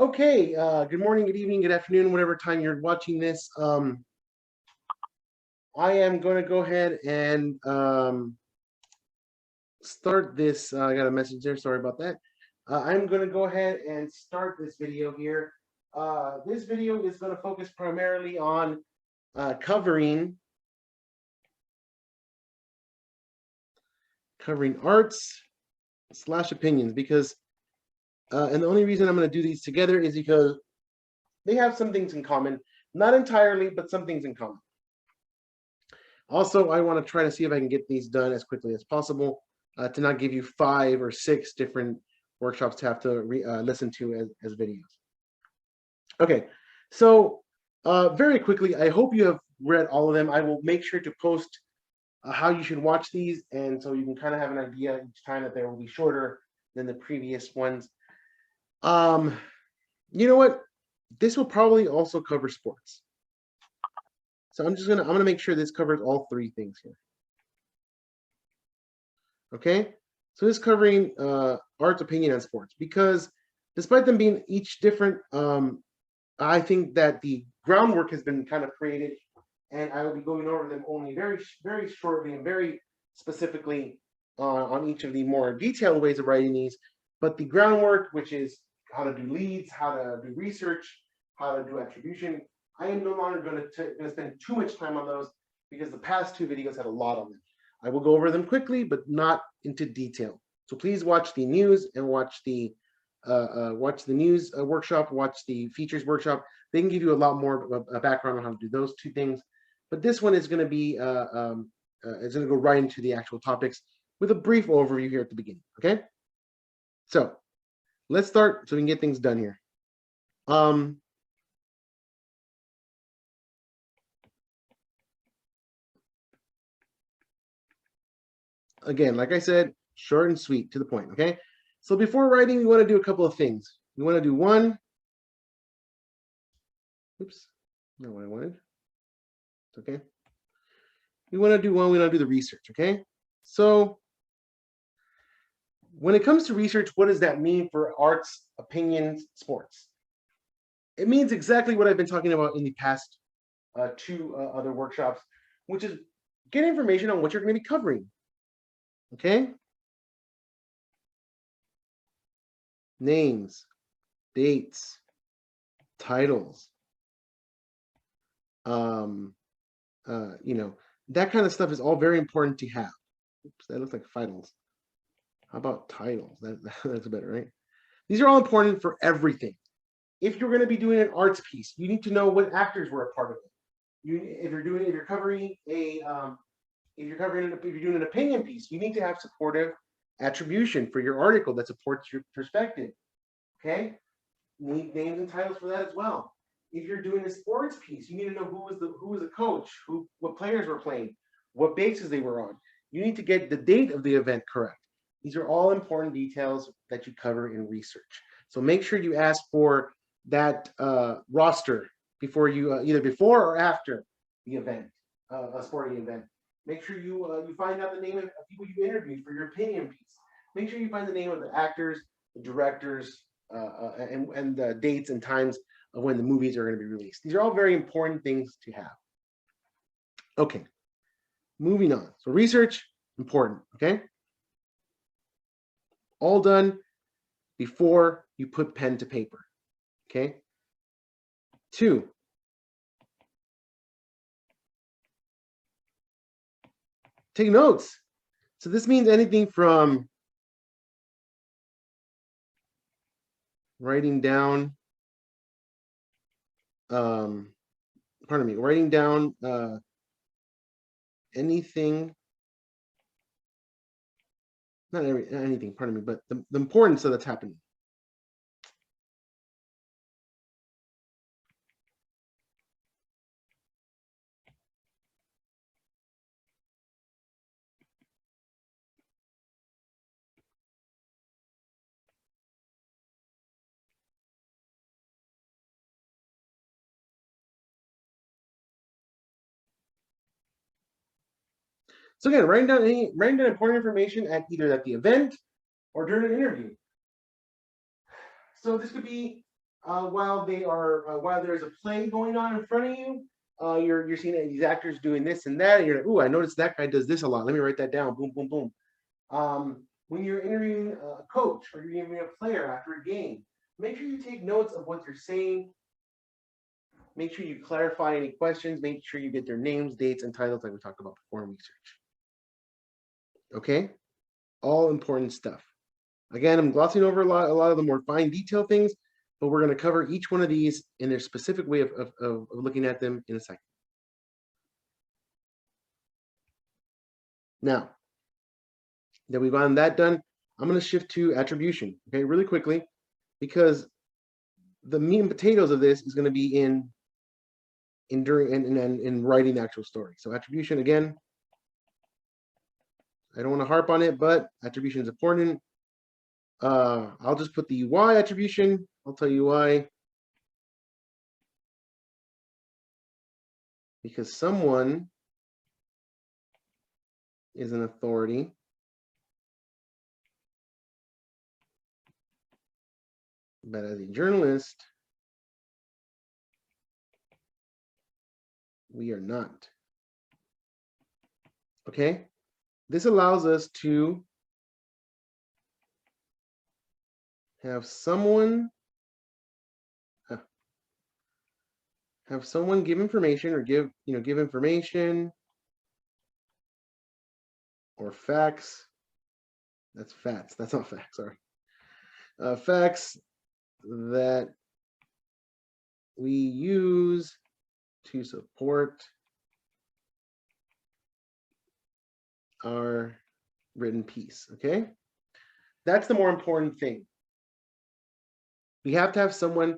Okay, good morning, good evening, good afternoon, whatever time you're watching this. I am going to go ahead and start this. I got a message there, sorry about that. I'm going to go ahead and start this video here. This video is going to focus primarily on covering arts/opinions because, and the only reason I'm going to do these together is because they have some things in common. Not entirely, but some things in common. Also, I want to try to see if I can get these done as quickly as possible to not give you 5 or 6 different workshops to have to listen to as videos. Okay, so very quickly, I hope you have read all of them. I will make sure to post how you should watch these, and so you can kind of have an idea each time that they will be shorter than the previous ones. You know what? This will probably also cover sports. So I'm gonna make sure this covers all 3 things here. Okay, so this is covering arts, opinion, and sports because despite them being each different, I think that the groundwork has been kind of created, and I will be going over them only very, very shortly and very specifically on each of the more detailed ways of writing these. But the groundwork, which is how to do leads, how to do research, how to do attribution, I am no longer going to spend too much time on those because the past 2 videos had a lot on them. I will go over them quickly, but not into detail. So please watch the news and watch the news workshop, watch the features workshop. They can give you a lot more of a background on how to do those 2 things. But this one is going to be, it's going to go right into the actual topics with a brief overview here at the beginning, okay? So let's start so we can get things done here. Again, like I said, short and sweet, to the point, okay? So before writing, we want to do a couple of things. We want to do one. Oops, not what I wanted. It's okay. We want to do one, we want to do the research, okay? So when it comes to research, what does that mean for arts, opinions, sports? It means exactly what I've been talking about in the past 2 other workshops, which is get information on what you're going to be covering, okay? Names, dates, titles, you know, that kind of stuff is all very important to have. Oops, that looks like finals. How about titles? That's better, right? These are all important for everything. If you're going to be doing an arts piece, you need to know what actors were a part of it. If you're doing an opinion piece, you need to have supportive attribution for your article that supports your perspective. Okay, you need names and titles for that as well. If you're doing a sports piece, you need to know who was the coach, what players were playing, what bases they were on. You need to get the date of the event correct. These are all important details that you cover in research. So make sure you ask for that roster before you either before or after the event, a sporting event. Make sure you find out the name of people you interviewed for your opinion piece. Make sure you find the name of the actors, the directors, and the dates and times of when the movies are going to be released. These are all very important things to have. Okay, moving on. So research, important, okay? All done before you put pen to paper, okay? 2, take notes. So this means anything from writing down, writing down anything, not anything, pardon me, but the importance of that's happening. So again, writing down important information at either at the event or during an interview. So this could be while while there's a play going on in front of you. You're seeing these actors doing this and that, and you're like, "Ooh, I noticed that guy does this a lot. Let me write that down." Boom, boom, boom. When you're interviewing a coach or you're interviewing a player after a game, make sure you take notes of what they're saying. Make sure you clarify any questions. Make sure you get their names, dates, and titles like we talked about before in research. Okay? All important stuff. Again, I'm glossing over a lot of the more fine detail things, but we're going to cover each one of these in their specific way of looking at them in a second. Now, that we've gotten that done, I'm going to shift to attribution, okay, really quickly, because the meat and potatoes of this is going to be in writing the actual story. So attribution, again, I don't want to harp on it, but attribution is important. I'll just put the why attribution. I'll tell you why. Because someone is an authority. But as a journalist, we are not. Okay? This allows us to have someone give information or give information or facts. That's facts. That's not facts. Sorry. Facts that we use to support our written piece. Okay, that's the more important thing. We have to have someone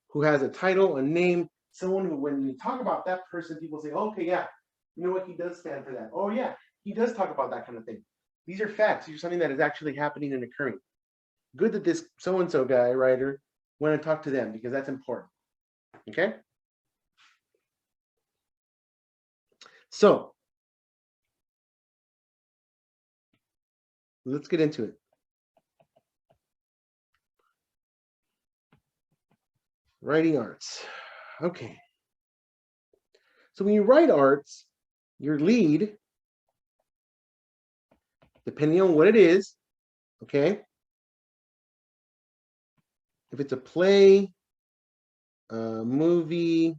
who has a title, a name, someone who, when you talk about that person, people say, okay, yeah, you know what, he does stand for that. Oh yeah, he does talk about that kind of thing. These are facts. These are something that is actually happening and occurring. Good that this so-and-so guy, writer, went and talked to them, because that's important. Okay? So, let's get into it. Writing arts. Okay. So when you write arts, your lead, depending on what it is, okay? If it's a play, a movie,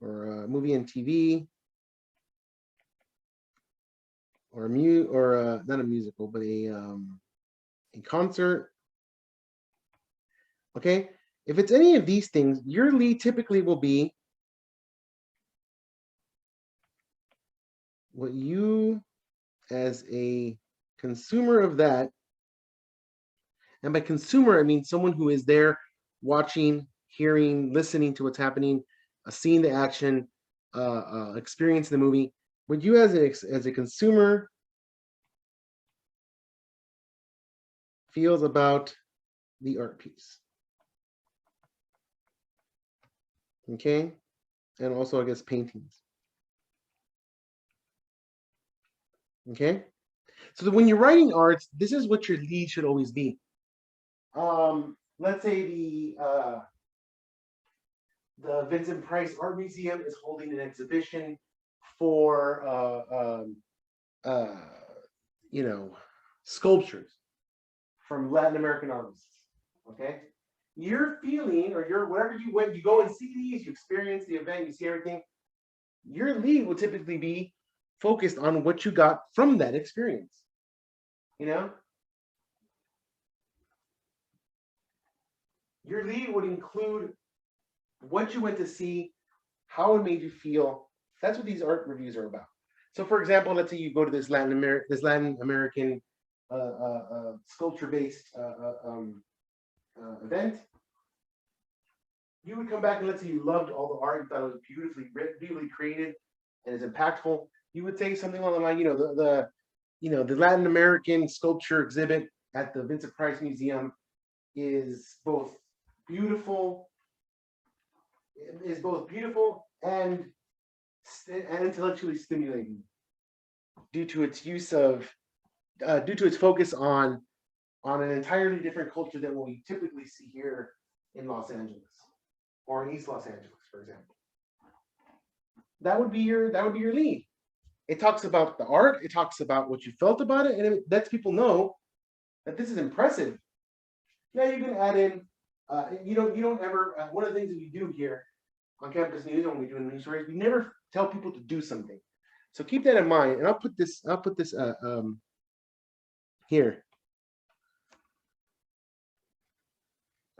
or a movie and TV, or not a musical, but a concert, okay? If it's any of these things, your lead typically will be what you, as a consumer of that, and by consumer, I mean someone who is there watching, hearing, listening to what's happening, seeing the action, experiencing the movie. What you as a consumer feels about the art piece. Okay? And also, I guess, paintings. Okay? So that when you're writing arts, this is what your lead should always be. Let's say the Vincent Price Art Museum is holding an exhibition for sculptures from Latin American artists. Okay, your feeling, or your whatever, you go and see these, you experience the event, you see everything. Your lead will typically be focused on what you got from that experience. You know, your lead would include what you went to see, how it made you feel. That's what these art reviews are about. So, for example, let's say you go to this Latin American sculpture-based event. You would come back and let's say you loved all the art, you thought it was beautifully created, and is impactful. You would say something along the line, the Latin American sculpture exhibit at the Vincent Price Museum is both beautiful and intellectually stimulating due to its focus on an entirely different culture than what we typically see here in Los Angeles or in East Los Angeles, for example. That would be your lead. It talks about the art, it talks about what you felt about it, and it lets people know that this is impressive. Now you can add in, you don't ever, one of the things that we do here on Campus News when we do news stories, we never tell people to do something. So keep that in mind, and I'll put this here.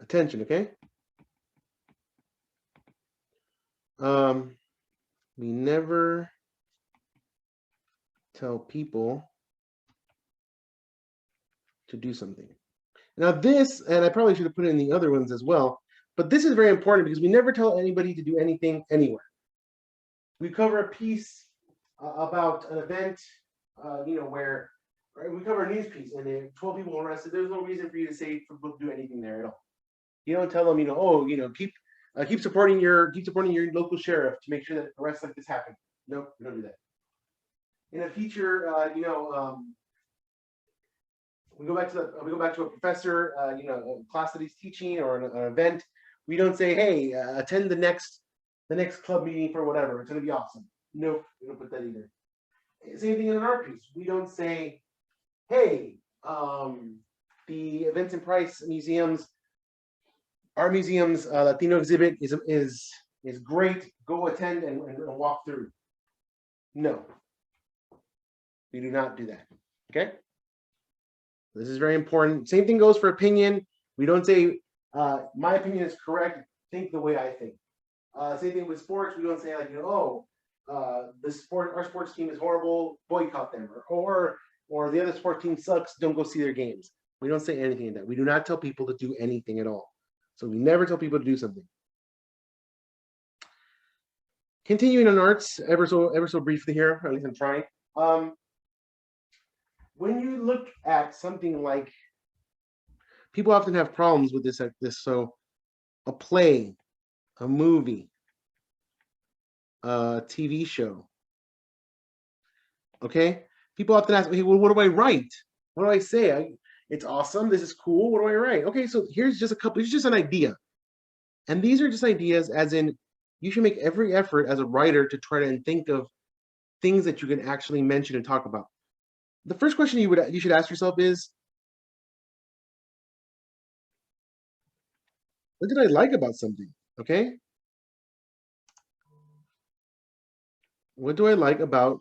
Attention, okay? We never tell people to do something. Now this, and I probably should have put it in the other ones as well, but this is very important because we never tell anybody to do anything anywhere. We cover a piece about an event, where we cover a news piece and there 12 people arrested. There's no reason for you to say for people to do anything there at all. You don't tell them, keep supporting your local sheriff to make sure that arrests like this happen. No, we don't do that. In a feature, we go back to a professor, a class that he's teaching or an event. We don't say, hey, attend the next club meeting for whatever. It's going to be awesome. Nope, we don't put that either. Same thing in an art piece. We don't say, hey, the Events and Price Museum's Art Museum's Latino exhibit is great. Go attend and walk through. No, we do not do that. Okay. This is very important. Same thing goes for opinion. We don't say, my opinion is correct. Think the way I think. Same thing with sports. We don't say like, our sports team is horrible. Boycott them, or the other sports team sucks. Don't go see their games. We don't say anything like that. We do not tell people to do anything at all. So we never tell people to do something. Continuing on arts, ever so briefly here. At least I'm trying. When you look at something like, people often have problems with this. So a play, a movie, a TV show. Okay, people often ask me, well, what do I write? What do I say? It's awesome. This is cool. What do I write? Okay, so here's just a couple. It's just an idea, and these are just ideas. As in, you should make every effort as a writer to try to think of things that you can actually mention and talk about. The first question you should ask yourself is, what did I like about something? Okay, what do I like about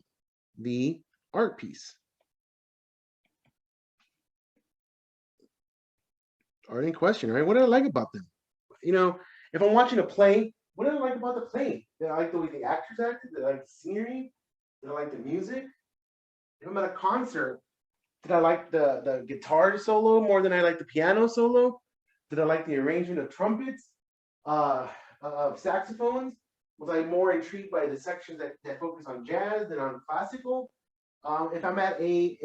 the art piece? Art in question, right? What did I like about them? If I'm watching a play, what did I like about the play? Did I like the way the actors acted? Did I like the scenery? Did I like the music? If I'm at a concert, did I like the guitar solo more than I like the piano solo? Did I like the arrangement of trumpets, of saxophones? Was I more intrigued by the sections that focus on jazz than on classical? If I'm at a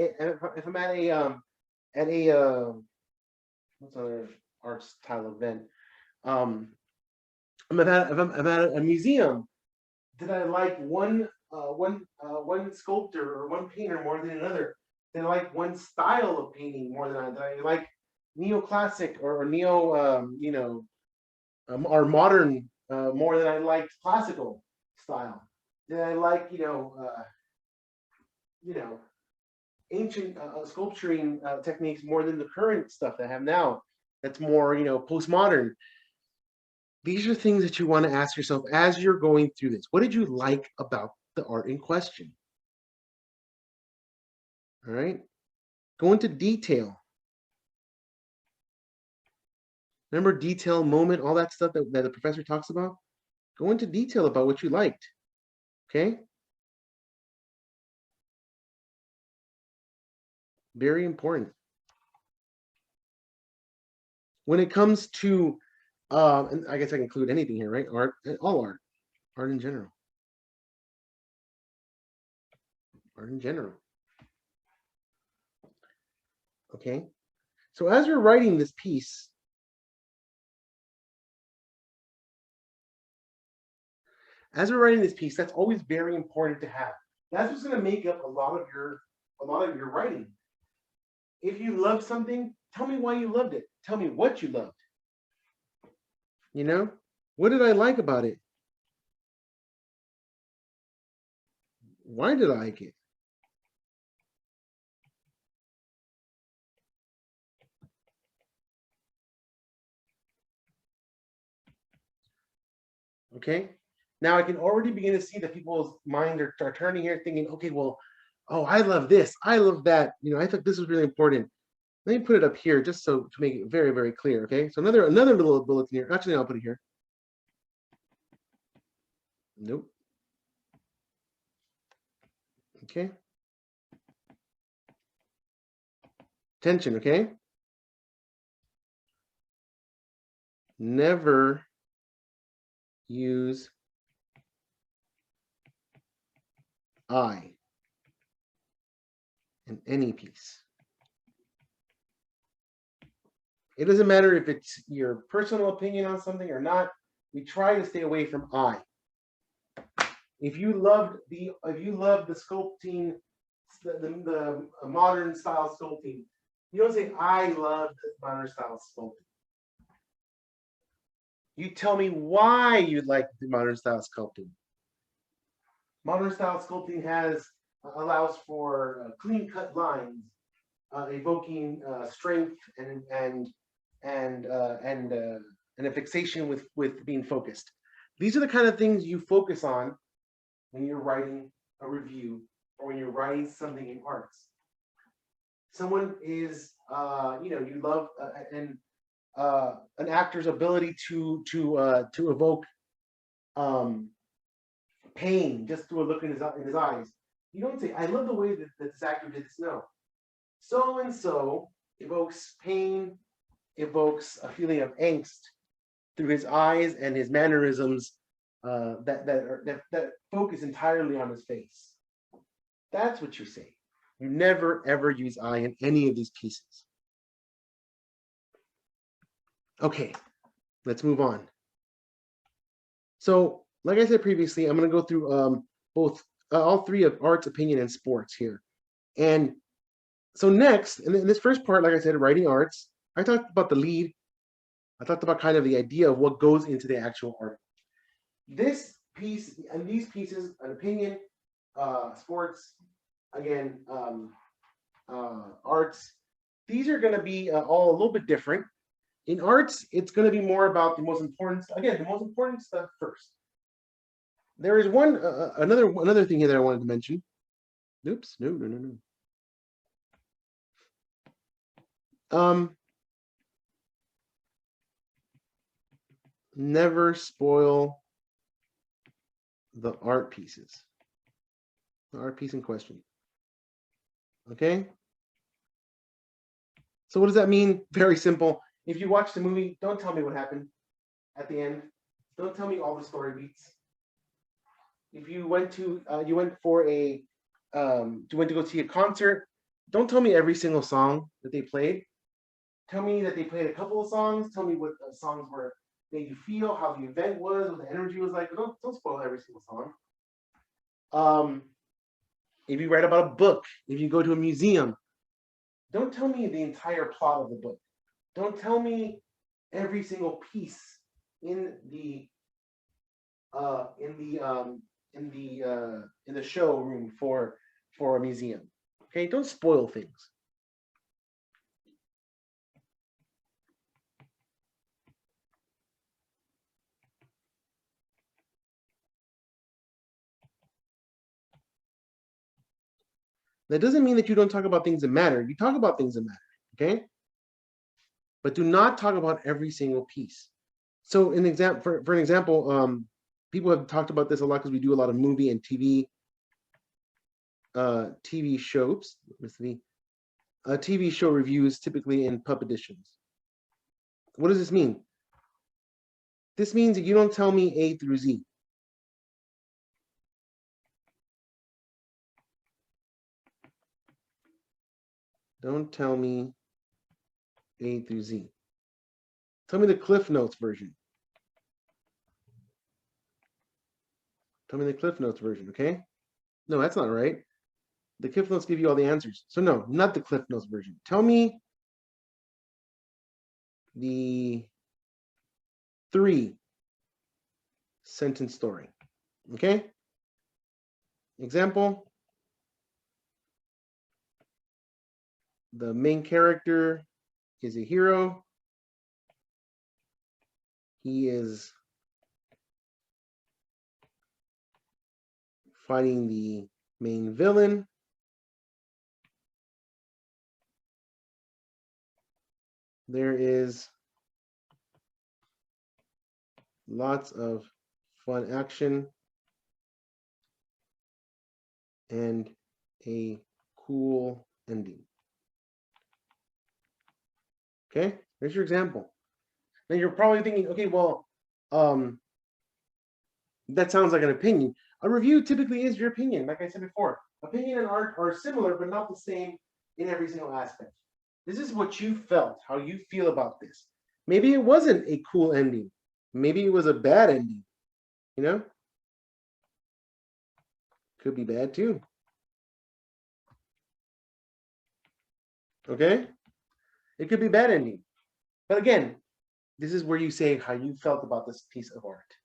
what's another art style event? I'm at a museum. Did I like one sculptor or one painter more than another? Did I like one style of painting more than did I like neoclassic or neo or modern more than I liked classical style? Did I like ancient sculpturing techniques more than the current stuff that I have now? That's more postmodern. These are things that you want to ask yourself as you're going through this. What did you like about the art in question? All right. Go into detail. Remember detail, moment, all that stuff that the professor talks about? Go into detail about what you liked. Okay? Very important. When it comes to, and I guess I can include anything here, right? Art, all art in general. Art in general. Okay? So as you're writing this piece, that's always very important to have. That's what's going to make up a lot of your writing. If you love something, tell me why you loved it. Tell me what you loved. You know, what did I like about it? Why did I like it? Okay. Now I can already begin to see that people's minds are turning here thinking, okay, well, oh, I love this. I love that. You know, I thought this was really important. Let me put it up here just so to make it very, very clear. Okay. So another little bulletin here. Actually, I'll put it here. Nope. Okay. Tension, okay? Never use I in any piece. It doesn't matter if it's your personal opinion on something or not. We try to stay away from I. If you loved the sculpting, the modern style sculpting, you don't say I love the modern style sculpting. You tell me why you like the modern style sculpting. Modern style sculpting allows for clean cut lines, evoking strength and a fixation with being focused. These are the kind of things you focus on when you're writing a review or when you're writing something in arts. Someone is, you love an actor's ability to evoke pain just through a look in his eyes. You don't say, "I love the way that this actor did this." No, so and so evokes pain, evokes a feeling of angst through his eyes and his mannerisms that focus entirely on his face. That's what you say. You never ever use I in any of these pieces. Okay, let's move on. So, like I said previously, I'm going to go through all three of arts, opinion, and sports here. And so next, in this first part, like I said, writing arts, I talked about the lead. I talked about kind of the idea of what goes into the actual article. This piece and these pieces, an opinion, sports, again, arts, these are going to be all a little bit different. In arts, it's going to be more about the most important, again, the most important stuff first. There is another thing here that I wanted to mention. Oops, no. Never spoil the art pieces. The art piece in question. Okay? So what does that mean? Very simple. If you watch the movie, don't tell me what happened at the end. Don't tell me all the story beats. If you went to go see a concert, don't tell me every single song that they played. Tell me that they played a couple of songs. Tell me what songs made you feel, how the event was, what the energy was like. Don't spoil every single song. If you write about a book, if you go to a museum, don't tell me the entire plot of the book. Don't tell me every single piece in the showroom for a museum. Okay, don't spoil things. That doesn't mean that you don't talk about things that matter. You talk about things that matter, okay? But do not talk about every single piece. So, for an example, people have talked about this a lot because we do a lot of movie and TV shows. TV show reviews, typically in pub editions. What does this mean? This means that you don't tell me A through Z. Don't tell me A through Z. Tell me the Cliff Notes version. Tell me the Cliff Notes version, okay? No, that's not right. The Cliff Notes give you all the answers. So no, not the Cliff Notes version. Tell me the 3-sentence story. Okay? Example. The main character is a hero. He is fighting the main villain. There is lots of fun action and a cool ending. Okay, there's your example. Now you're probably thinking, okay, well, that sounds like an opinion. A review typically is your opinion, like I said before. Opinion and art are similar, but not the same in every single aspect. This is what you felt, how you feel about this. Maybe it wasn't a cool ending. Maybe it was a bad ending. You know? Could be bad too. Okay? It could be bad ending. But again, this is where you say how you felt about this piece of art.